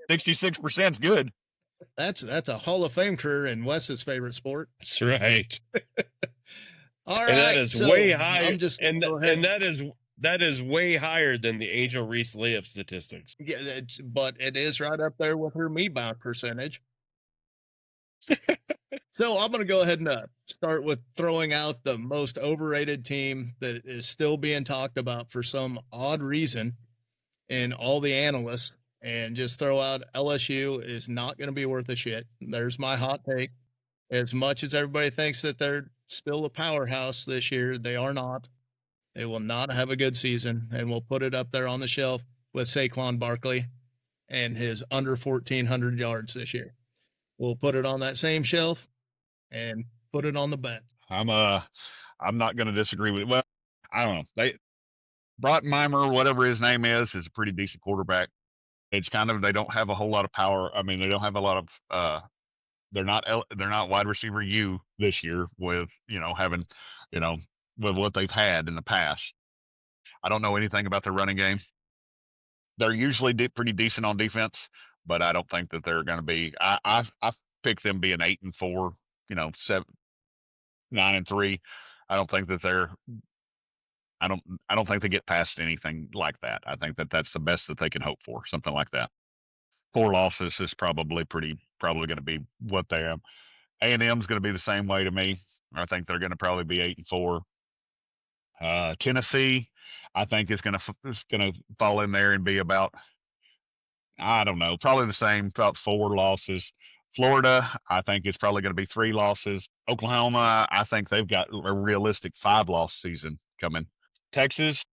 66% is good. That's a Hall of Fame career in Wes's favorite sport. That's right. All right, and that is way higher. I'm just and that is way higher than the Angel Reese layup statistics. Yeah, but it is right up there with her me bound percentage. So I'm going to go ahead and start with throwing out the most overrated team that is still being talked about for some odd reason in all the analysts, and just throw out LSU is not going to be worth a shit. There's my hot take. As much as everybody thinks that they're still a powerhouse this year, they are not. They will not have a good season, and we'll put it up there on the shelf with Saquon Barkley and his under 1,400 yards this year. We'll put it on that same shelf and put it on the bench. I'm not going to disagree with it. Well, I don't know. Brottenheimer, whatever his name is a pretty decent quarterback. It's kind of, they don't have a whole lot of power. I mean, they don't have a lot of they're not wide receiver U this year with, having, with what they've had in the past. I don't know anything about their running game. They're usually pretty decent on defense, but I don't think that they're going to be. I pick them being 8-4, 9-3. I don't think that they're. I don't think they get past anything like that. I think that that's the best that they can hope for, something like that. 4 losses is probably going to be what they have. A&M is going to be the same way to me. I think they're going to probably be 8-4. Tennessee, I think is going to fall in there and be about, I don't know, probably the same, about 4 losses. Florida, I think it's probably going to be 3 losses. Oklahoma, I think they've got a realistic 5-loss season coming. Texas,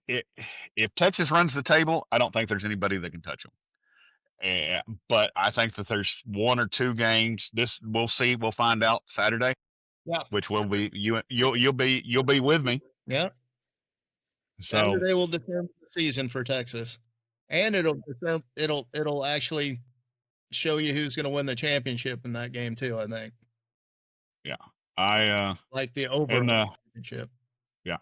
if Texas runs the table, I don't think there's anybody that can touch them. But I think that there's 1 or 2 games. This we'll see. We'll find out Saturday. Yeah, which will be you'll be with me. Yeah. So Saturday will determine the season for Texas, and it'll actually show you who's going to win the championship in that game too. I think. Yeah, I like the overall championship. Yeah,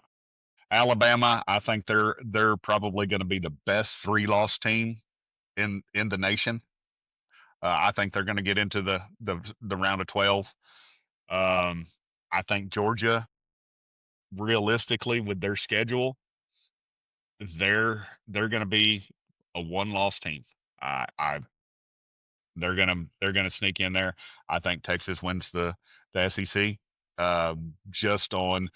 Alabama. I think they're probably going to be the best 3-loss team in the nation. I think they're going to get into the round of 12. I think Georgia, realistically, with their schedule, they're going to be a 1-loss team. They're gonna sneak in there. I think Texas wins the SEC, just on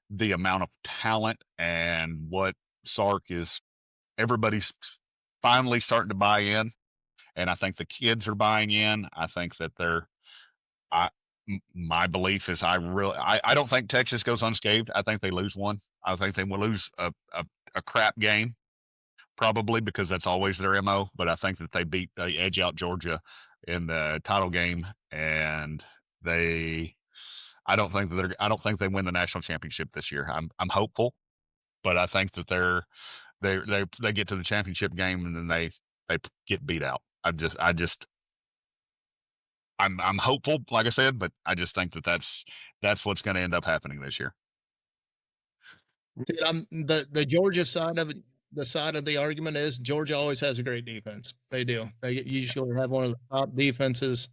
the amount of talent and what Sark is. Everybody's finally starting to buy in, and I think the kids are buying in. I think that my belief is I don't think Texas goes unscathed. I think they lose one. I think they will lose a crap game, probably, because that's always their MO. But I think that they edge out Georgia in the title game, and I don't think they win the national championship this year. I'm hopeful, but I think that they get to the championship game and then they get beat out. I'm hopeful, like I said, but I just think that that's what's going to end up happening this year. See, the Georgia side of it. The side of the argument is Georgia always has a great defense. They do. They usually have one of the top defenses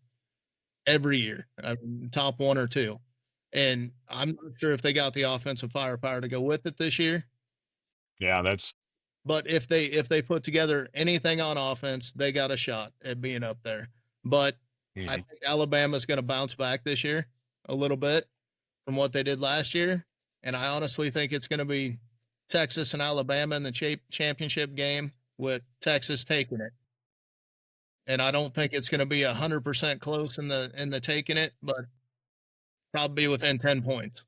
every year, top 1 or 2. And I'm not sure if they got the offensive firepower to go with it this year. Yeah, but if they put together anything on offense, they got a shot at being up there. But I think Alabama's going to bounce back this year a little bit from what they did last year. And I honestly think it's going to be Texas and Alabama in the championship game, with Texas taking it. And I don't think it's going to be 100% close in the taking it, but probably within 10 points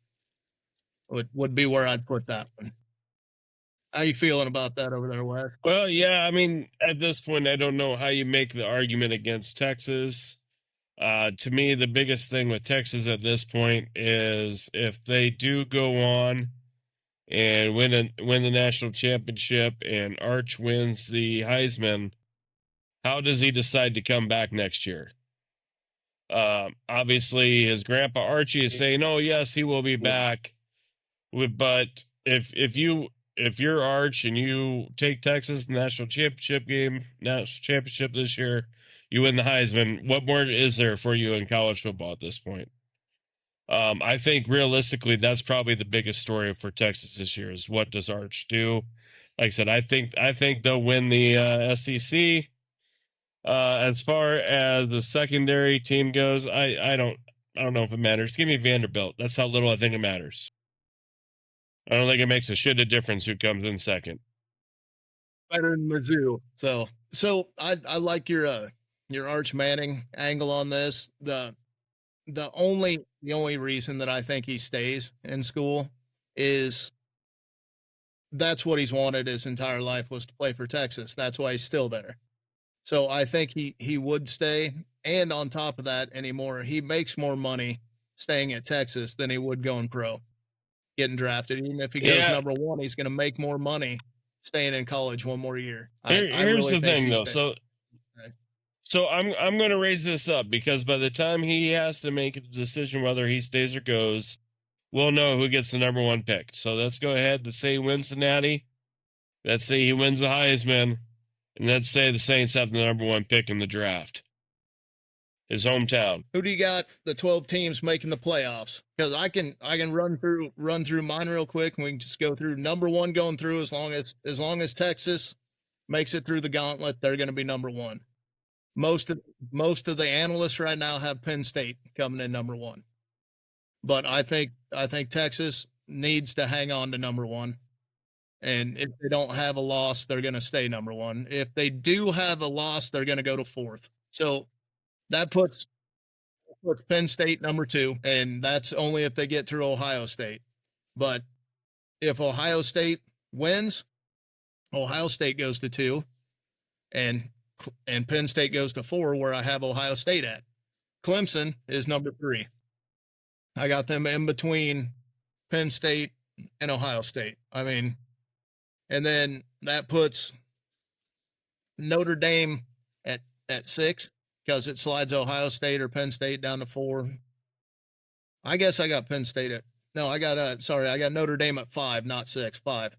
would be where I'd put that one. How you feeling about that over there, Wes? Well, yeah, I mean, at this point, I don't know how you make the argument against Texas. To me, the biggest thing with Texas at this point is if they do go on and win the national championship and Arch wins the Heisman, how does he decide to come back next year? Obviously, his grandpa Archie is saying, "Oh, yes, he will be back." But if you're Arch and you take Texas national championship this year, you win the Heisman. What more is there for you in college football at this point? I think realistically, that's probably the biggest story for Texas this year is what does Arch do? Like I said, I think they'll win the SEC. As far as the secondary team goes, I don't know if it matters. Give me Vanderbilt. That's how little I think it matters. I don't think it makes a shit of difference who comes in second. Better than Mizzou. So I like your Arch Manning angle on this. The only reason that I think he stays in school is that's what he's wanted his entire life was to play for Texas. That's why he's still there. So I think he would stay. And on top of that anymore, he makes more money staying at Texas than he would going pro, getting drafted. Even if he goes number one, he's going to make more money staying in college one more year. Here's the thing, though. So I'm going to raise this up because by the time he has to make a decision whether he stays or goes, we'll know who gets the number one pick. So let's go ahead and say he wins the Natty. Let's say he wins the Heisman. And let's say the Saints have the number one pick in the draft. His hometown. Who do you got? The 12 teams making the playoffs? Because I can run through mine real quick, and we can just go through number one going through. As long as Texas makes it through the gauntlet, they're going to be number one. Most of the analysts right now have Penn State coming in number one, but I think Texas needs to hang on to number one. And if they don't have a loss, they're going to stay number one. If they do have a loss, they're going to go to fourth. So that puts Penn State number two, and that's only if they get through Ohio State. But if Ohio State wins, Ohio State goes to two, and Penn State goes to four, where I have Ohio State at. Clemson is number three. I got them in between Penn State and Ohio State. I mean, and then that puts Notre Dame at 6 because it slides Ohio State or Penn State down to 4. I guess I got Penn State at I got Notre Dame at 5, not 6, 5.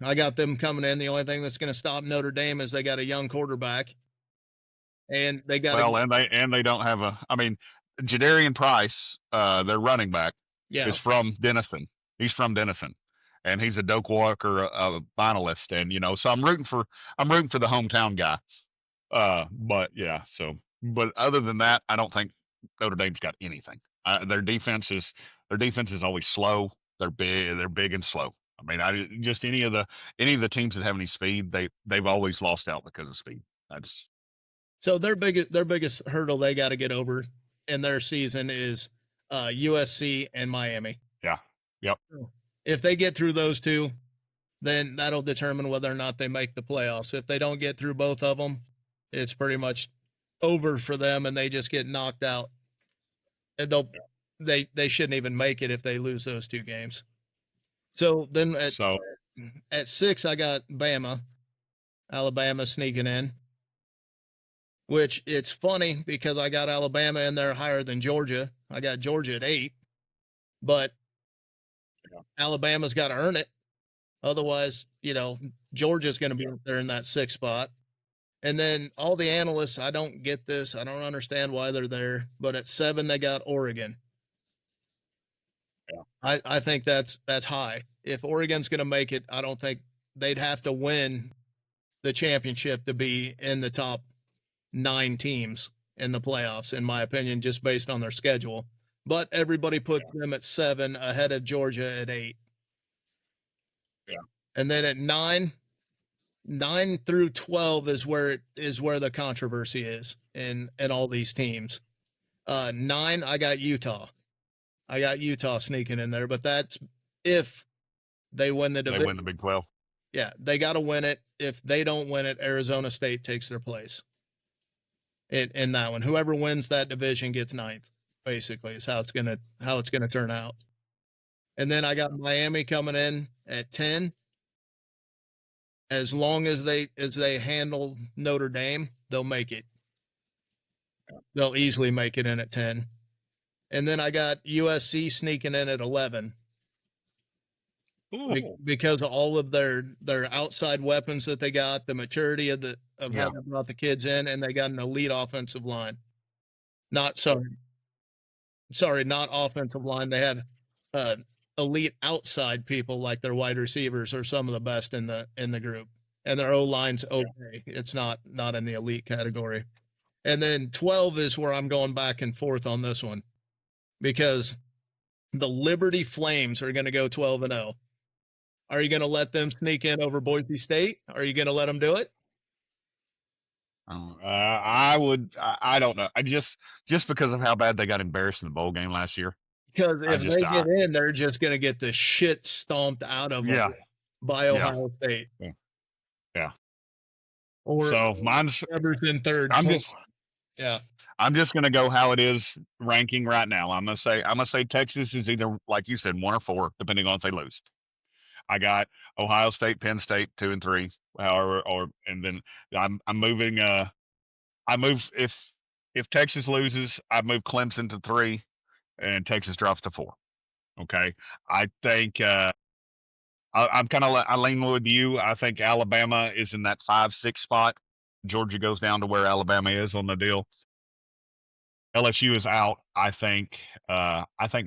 I got them coming in. The only thing that's going to stop Notre Dame is they got a young quarterback, and they got and they don't have Jadarian Price, their running back, is from Denison. He's from Denison, and he's a Doak Walker finalist, and so I'm rooting for the hometown guy. But other than that, I don't think Notre Dame's got anything. Their defense is always slow. They're big and slow. I mean, just any of the teams that have any speed, they've always lost out because of speed. So their biggest hurdle they got to get over in their season is USC and Miami. Yeah. Yep. If they get through those two, then that'll determine whether or not they make the playoffs. If they don't get through both of them, it's pretty much over for them, and they just get knocked out. And they shouldn't even make it if they lose those two games. So then at 6, I got Alabama sneaking in, which it's funny because I got Alabama in there higher than Georgia. I got Georgia at 8, but Alabama's got to earn it. Otherwise, Georgia's going to be up there in that 6th spot. And then all the analysts, I don't get this. I don't understand why they're there. But at 7, they got Oregon. Yeah. I think that's high. If Oregon's going to make it, I don't think they'd have to win the championship to be in the top 9 teams in the playoffs, in my opinion, just based on their schedule. But everybody puts them at 7 ahead of Georgia at 8. Yeah. And then at 9 through 12 is where the controversy is in all these teams. 9, I got Utah. I got Utah sneaking in there, but that's if they win the division. They win the Big 12. Yeah, they got to win it. If they don't win it, Arizona State takes their place in that one. Whoever wins that division gets 9th, basically, is how it's gonna turn out. And then I got Miami coming in at 10. As long as they handle Notre Dame, they'll make it. they'll easily make it in at 10. And then I got USC sneaking in at 11. Because of all of their outside weapons that they got, the maturity of how they brought the kids in, and they got an elite offensive line. Not offensive line. They have elite outside people, like their wide receivers are some of the best in the group, and their O line's okay. It's not in the elite category. And then 12 is where I'm going back and forth on this one, because the Liberty Flames are going to go 12-0. Are you going to let them sneak in over Boise State? Are you going to let them do it? I would. I don't know. I just because of how bad they got embarrassed in the bowl game last year. Because if they get in, they're just going to get the shit stomped out of them by Ohio State. Yeah. Or so mine's in third. I'm just going to go how it is ranking right now. I'm going to say Texas is either, like you said, 1 or 4, depending on if they lose. I got Ohio State, Penn State 2 and 3, and then I'm moving. I move if Texas loses, I move Clemson to 3, and Texas drops to 4. Okay, I think I'm kind of I lean with you. I think Alabama is in that 5-6 spot. Georgia goes down to where Alabama is on the deal. LSU is out. I think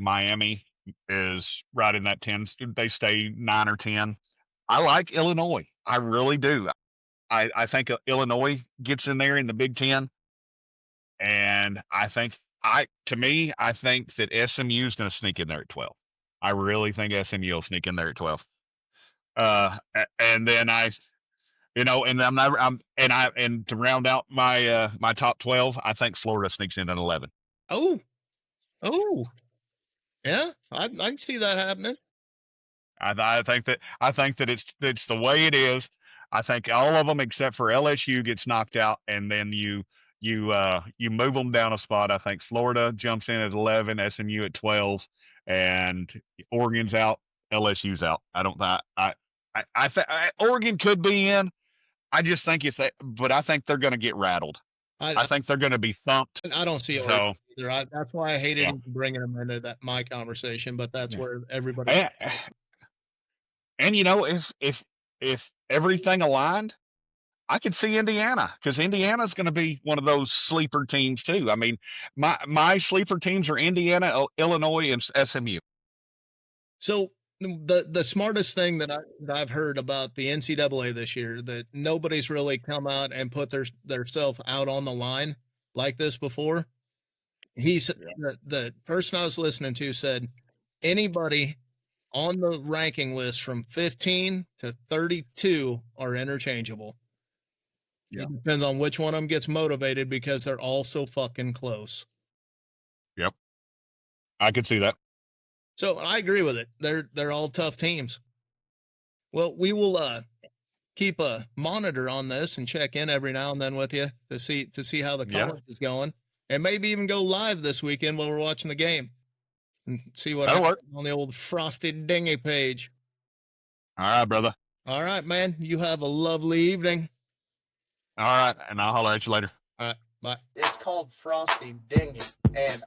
Miami is right in that 10. They stay 9 or 10. I like Illinois. I really do. I think Illinois gets in there in the Big Ten, and I think that SMU is going to sneak in there at 12. I really think SMU will sneak in there at 12. And then and to round out my my top 12, I think Florida sneaks in at 11. Oh, yeah, I can see that happening. I think that it's the way it is. I think all of them except for LSU gets knocked out, and then you move them down a spot. I think Florida jumps in at 11, SMU at 12, and Oregon's out, LSU's out. I think Oregon could be in. I just think but I think they're going to get rattled. I think they're going to be thumped. I don't see Oregon either. That's why I hated bringing them into my conversation, but that's where everybody. And if everything aligned, I could see Indiana, because Indiana's going to be one of those sleeper teams too. I mean, my sleeper teams are Indiana, Illinois, and SMU. So the smartest thing that I've heard about the NCAA this year, that nobody's really come out and put their self out on the line like this before. The person I was listening to said anybody on the ranking list from 15 to 32 are interchangeable. Yeah. It depends on which one of them gets motivated, because they're all so fucking close. Yep. I could see that. So I agree with it. They're all tough teams. Well, we will keep a monitor on this and check in every now and then with you to see how the college is going, and maybe even go live this weekend while we're watching the game and see what happens on the old Frosty Dinghy page. All right, brother. All right, man. You have a lovely evening. All right, and I'll holler at you later. All right, bye. It's called Frosty Dinghy, and